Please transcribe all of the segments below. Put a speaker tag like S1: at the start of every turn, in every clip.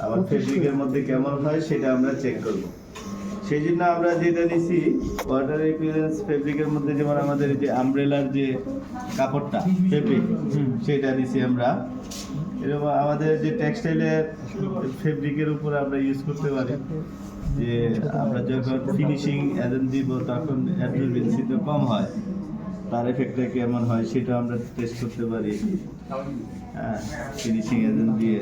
S1: আমার ফেব্রিকের মধ্যে কেমন হয় সেটা আমরা চেক করব। সেই জন্য আমরা যেটা নিছি ওয়াটার রিপিলেন্স ফেব্রিকের মধ্যে, যেমন আমাদের যে আমব্রেলার যে কাপড়টা ফেব্রিক সেটা নিছি আমরা। এরকম আমাদের যে টেক্সটাইলের ফেব্রিকের উপর আমরা ইউজ করতে পারি, যে আমরা যখন ফিনিশিং এজেন্ট দিব তখন অ্যাবজর্বেন্সি তো কম হয়, তার এফেক্টটা কেমন হয় সেটা আমরা টেস্ট করতে পারি। হ্যাঁ, ফিনিশিং এজেন্ট দিয়ে।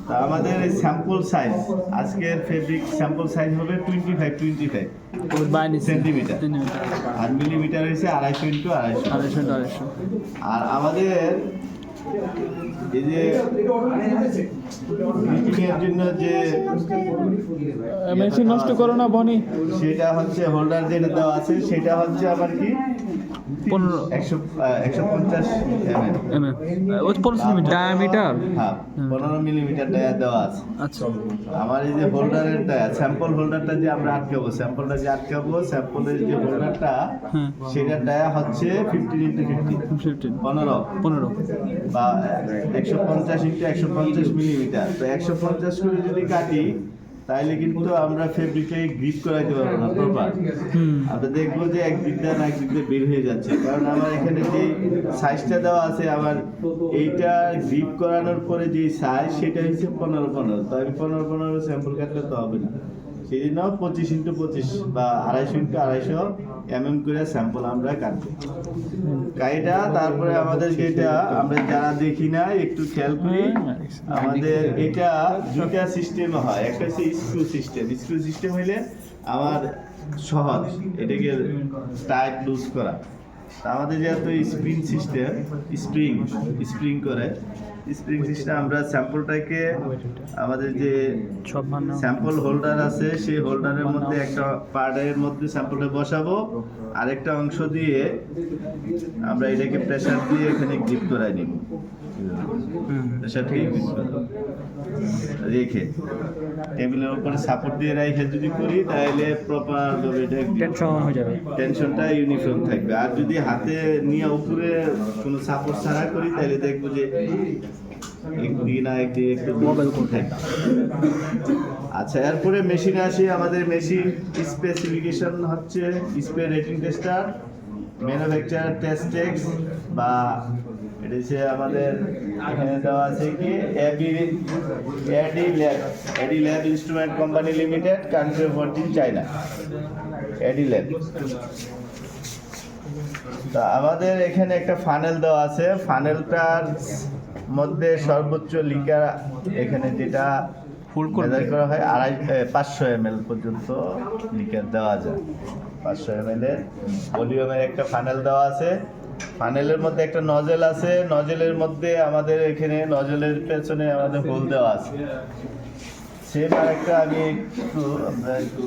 S1: তা আমাদের এই স্যাম্পল সাইজ, আজকের ফেব্রিক স্যাম্পল সাইজ হবে 25 সেন্টিমিটার, আর মিলিমিটার হয়েছে 250 × 250। আর আমাদের এই যে মিটিংয়ের জন্য যে
S2: মেশিন নষ্ট করো না বনি,
S1: সেটা হচ্ছে হোল্ডার যেটা দেওয়া আছে সেটা হচ্ছে আবার কি 150
S2: mm ডায়ামিটার।
S1: হ্যাঁ, 15 মিলিমিটার ডায়া দেওয়া আছে।
S2: আচ্ছা,
S1: আমার এই যে হোল্ডারের ডায়া, স্যাম্পল হোল্ডারটা যে আমরা আটকাবো, স্যাম্পলের যে হোল্ডারটা সেটার ডায়া হচ্ছে 15 × 50, 15 বা 150 × 150 মিলিমিটার। তো 150 করে যদি কাটি তাইলে কিন্তু আমরা ফেব্রিকে গ্রিপ করাইতে পারবো না প্রপার। আমরা দেখবো যে এক দিক দিয়ে বের হয়ে যাচ্ছে, কারণ আমার এখানে যে সাইজটা দেওয়া আছে, আমার এইটা গ্রিপ করানোর পরে যে সাইজ সেটা হচ্ছে 15 তো আমি 15 স্যাম্পল কাটলে তো হবে না। সেই জন্য 25 × 25 বা 250 × 250 করে স্যাম্পল আমরা কাটবো কাইটা। তারপরে আমাদের যেটা আমরা যারা দেখি না একটু খেয়াল করি, আমাদের এটা দুইটা সিস্টেম হয়। একটা হচ্ছে স্ক্রু সিস্টেম হইলে আমার সহজ এটাকে টাইট লুজ করা। আমাদের যেহেতু স্প্রিং করে স্প্রিং সিস্টেম, আমরা স্যাম্পলটাকে আমাদের যে স্যাম্পল হোল্ডার আছে সেই হোল্ডারের মধ্যে একটা পার্টের মধ্যে স্যাম্পলটা বসাবো, আরেকটা অংশ দিয়ে আমরা এটাকে প্রেসার দিয়ে এখানে গ্রিপ করাই নিব। প্রেসার দিয়ে গ্রিপ করব রেখে টেবিলের উপরে সাপোর্ট দিয়ে রেখে যদি করি তাহলে প্রপার ভাবে এটা
S2: টেনশন হয়ে যাবে,
S1: টেনশনটা ইউনিফর্ম থাকবে। আর যদি হাতে নিয়ে উপরে কোনো সাপোর্ট ছাড়া করি তাহলে দেখবো যে একদিকে না একদিকে একটু মোবাইল করে থাকবে। আচ্ছা, এরপরে মেশিনে আসি। আমাদের মেশিন স্পেসিফিকেশন হচ্ছে spray rating tester, manufacturer Testex, বা এটা হচ্ছে আমাদের এখানে দেওয়া আছে কি AD lab instrument company limited, country of origin China, AD lab. তা আমাদের এখানে একটা ফানেল দেওয়া আছে, ফানেলটার মধ্যে সর্বোচ্চ লিটার এখানে যেটা ফুল মেজার করা হয় 500 ml পর্যন্ত লিটার দেওয়া যায়। 500 ml এর ভলিউমের একটা ফানেল দেওয়া আছে। ফানেলের মধ্যে একটা নজেল আছে, নজেলের মধ্যে আমাদের এখানে নজেলের পেছনে আমাদের হোল দেওয়া আছে। সেম আরেকটা আমি আমরা একটু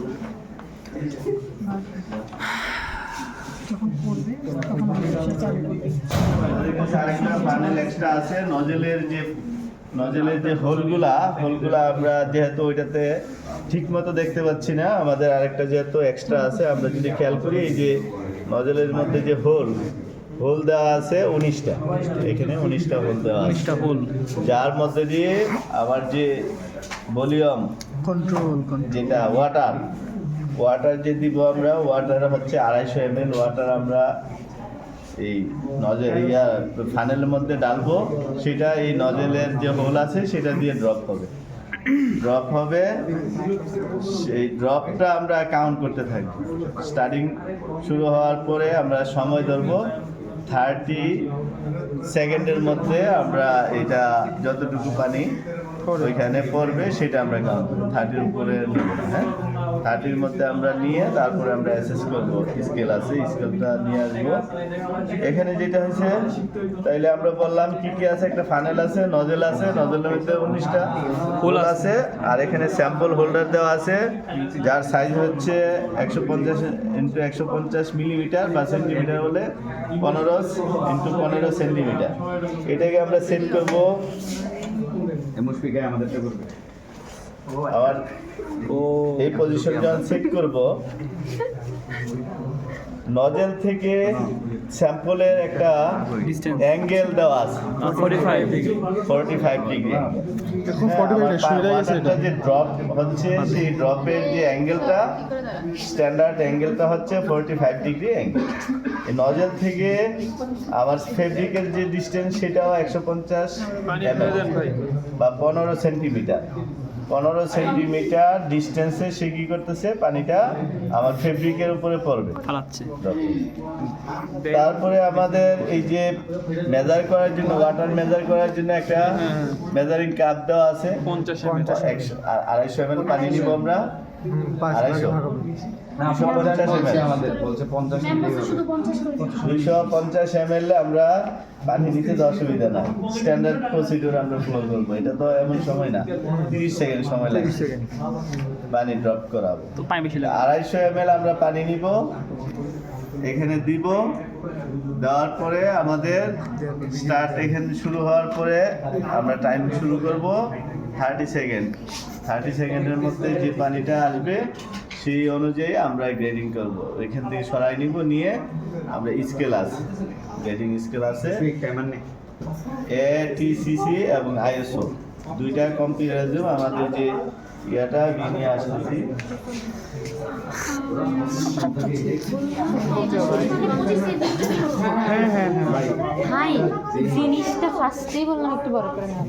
S1: আরেকটা ফানেল এক্সট্রা আছে। নজেলের যে হোলগুলা আমরা যেহেতু ওইটাতে ঠিক মতো দেখতে পাচ্ছি না, আমাদের আরেকটা যেহেতু এক্সট্রা আছে, আমরা যদি খেয়াল করি এই যে নজেলের মধ্যে যে হোল দেওয়া আছে 19টা, এখানে 19টা হোল দেওয়া আছে, যার মধ্যে দিয়ে আবার যে ভলিউম কন্ট্রোল যেটা ওয়াটার যে দিব আমরা, ওয়াটার হচ্ছে 250 ml ওয়াটার আমরা এই নজেল ফানেলের মধ্যে ডালবো। সেটা এই নজেলের যে হোল আছে সেটা দিয়ে ড্রপ হবে। সেই ড্রপটা আমরা কাউন্ট করতে থাকবো। স্টার্টিং শুরু হওয়ার পরে আমরা সময় ধরবো 30 সেকেন্ডের মধ্যে আমরা এটা যতটুকু পানি ওইখানে পড়বে সেটা আমরা কাউন্ট করবো। 30-র উপরে নেব না, হ্যাঁ, 30-র মধ্যে আমরা নিয়ে তারপরে আমরা অ্যাসেস করবো। স্কেল আছে, স্কেলটা নিয়ে আসবো। এখানে যেটা হয়েছে তাইলে আমরা বললাম কি কি আছে, একটা ফানেল আছে, নজেল আছে, নজেলের মধ্যে 19টা হোল আছে, আর এখানে স্যাম্পল হোল্ডার দেওয়া আছে যার সাইজ হচ্ছে 150 × 150 মিলিমিটার বা সেন্টিমিটার হলে 15 × 15 সেন্টিমিটার। এটাকে আমরা সেট করবো আবার
S2: ও
S1: এই পজিশন যখন সেট করব, নজেল থেকে স্যাম্পলের একটা
S2: ডিসটেন্স
S1: অ্যাঙ্গেল দেওয়া আছে
S2: 45 ডিগ্রি
S1: 45 ডিগ্রি।
S3: এখন 45 শুরু হয়ে গেছে এটা।
S1: যে ড্রপ হচ্ছে সেই ড্রপের যে অ্যাঙ্গেলটা, স্ট্যান্ডার্ড অ্যাঙ্গেলটা হচ্ছে 45 ডিগ্রি অ্যাঙ্গেল। এই নজেল থেকে আমার ফেব্রিকের যে ডিসটেন্স সেটাও 150 বা 15 সেন্টিমিটার। 15 সেন্টিমিটার ডিস্টেন্সে সে কি করতেছে, পানিটা আমার ফেব্রিকের উপরে পড়বে।
S2: ফালাচ্ছে
S1: তারপরে আমাদের এই যে মেজার করার জন্য, ওয়াটার মেজার করার জন্য একটা মেজারিং কাপ দেওয়া আছে
S2: 50
S1: 250 ml পানি নিব আমরা, 250 ml আমরা পানি নিতে তো অসুবিধা নাই, স্ট্যান্ডার্ড প্রসিডিউর আমরা ফলো করবো। এটা তো এমন সময় না, 30 সেকেন্ড সময় লাগে পানি ড্রপ করাবো।
S2: তো পানি বেশি লাগে
S1: 250 ml আমরা পানি নিব, এখানে দিব। দেওয়ার পরে আমাদের স্টার্ট এখানে শুরু হওয়ার পরে আমরা টাইম শুরু করব 30 সেকেন্ড। 30 সেকেন্ডের মধ্যে যে পানিটা আসবে সেই অনুযায়ী আমরা গ্রেডিং করব। এখান থেকে সরাই নিব, নিয়ে আমরা স্কেল আছে, গ্রেডিং স্কেল আছে ATCC এবং ISO দুইটা কম্পারিজন আমাদের যে ইয়াটা নিয়ে আসতেছি।
S4: ভাই জিনিসটা ফার্স্টেই বললাম একটু বড় করে নাও।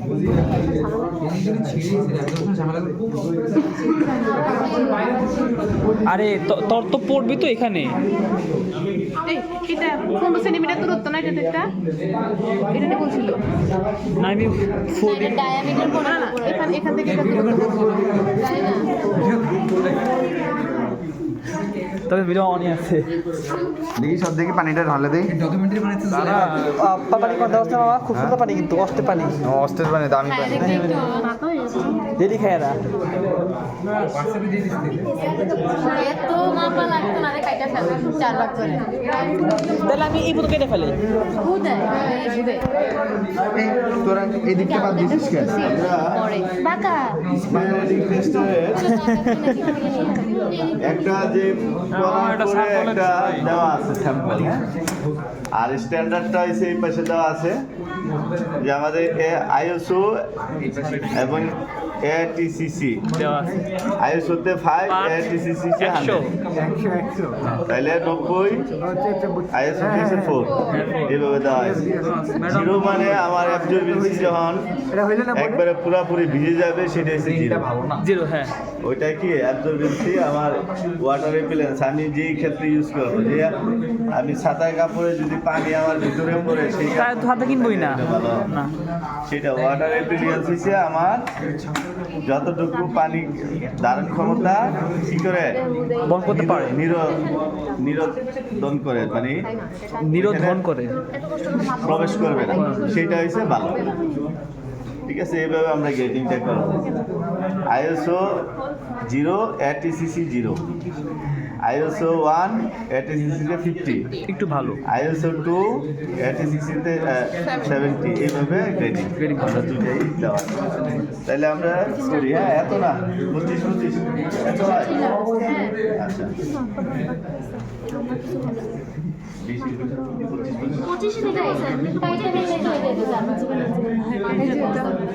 S2: আরে তোর তো পড়বি তো এখানে
S5: এই এটা 15 সেন্টিমিটার দূরত্ব না, এটা একটা এটা বলছিল
S2: না আমি ফুল
S4: ডায়ামিটার বড়
S5: না না, এখান থেকে এটা দূরত্ব
S4: তাই না?
S2: তবে ভিডিও অনই আছে
S3: দেখি সব দেখি পানিটা ঢালে দেই।
S2: পানি কোন দাওস্তে মামা খুব সুন্দর পানি কিন্তু অস্তে পানি
S3: অস্টের পানি দামি
S4: হ্যাঁ,
S3: পানি।
S4: দেখতে একটু মাথা হয়ে যাচ্ছে।
S2: দেরি খায় না
S4: এত মাপা লাগতো না রে, কাইটা ফেলো 4 ভাগ করে।
S2: তাহলে আমি এই পুরো কেটে ফেলে
S4: বুঝে বুঝে
S3: এই তোরা এই দিকটা বাদ দিছিস কেন?
S4: পরে বাকা
S1: গ্রেডিং টেস্টের একটা যে করার পরে একটা দেওয়া আছে স্যাম্পল, আর স্ট্যান্ডার্ডটা হচ্ছে এই পাশে দেওয়া আছে যে আমাদের ISO এবং ATCC।
S2: দেওয়া আছে
S1: ISO তে 5, ATCC তে 100, তাহলে 90, ISO তে 4, এইভাবে দেওয়া আছে। 0 মানে আমার অ্যাবজর্বেন্সি যখন একবারে পুরোপুরি ভিজে যাবে সেটা হচ্ছে 0।
S2: জিরো হ্যাঁ
S1: ওইটা কি অ্যাবজর্বেন্সি আমার ওয়াটার রিপেলেন্স আমি যেই ক্ষেত্রে ইউজ করবো, যে আমি ছাতায় কাপড়ে যদি পানি আমার ভিতরে পড়ে সেই
S2: তাই তো হাতে কিনবই না
S1: ভালো
S2: না
S1: সেটা ওয়াটার রিপেলেন্স হিসেবে আমার যতটুকু পানি ধারণ ক্ষমতা কি করে
S2: বন করতে পারে
S1: নিরোধন করে, মানে
S2: নিরোধন করে
S1: প্রবেশ করবে না, সেটা হচ্ছে ভালো। ঠিক আছে, এইভাবে আমরা গ্রেডিংটা করব। ISO 0, ATCC 0, ISO 1, ATCC তে 50,
S2: একটু ভালো
S1: ISO 2, ATCC তে 70, এইভাবে গ্রেডিং আমরা দুইটাই দেওয়া আছে। তাহলে আমরা করি, হ্যাঁ এত না 25 এত হয়। আচ্ছা
S4: 25 থেকে কাইটা ফেলে হয়ে যাবে 4 ভাগ করে।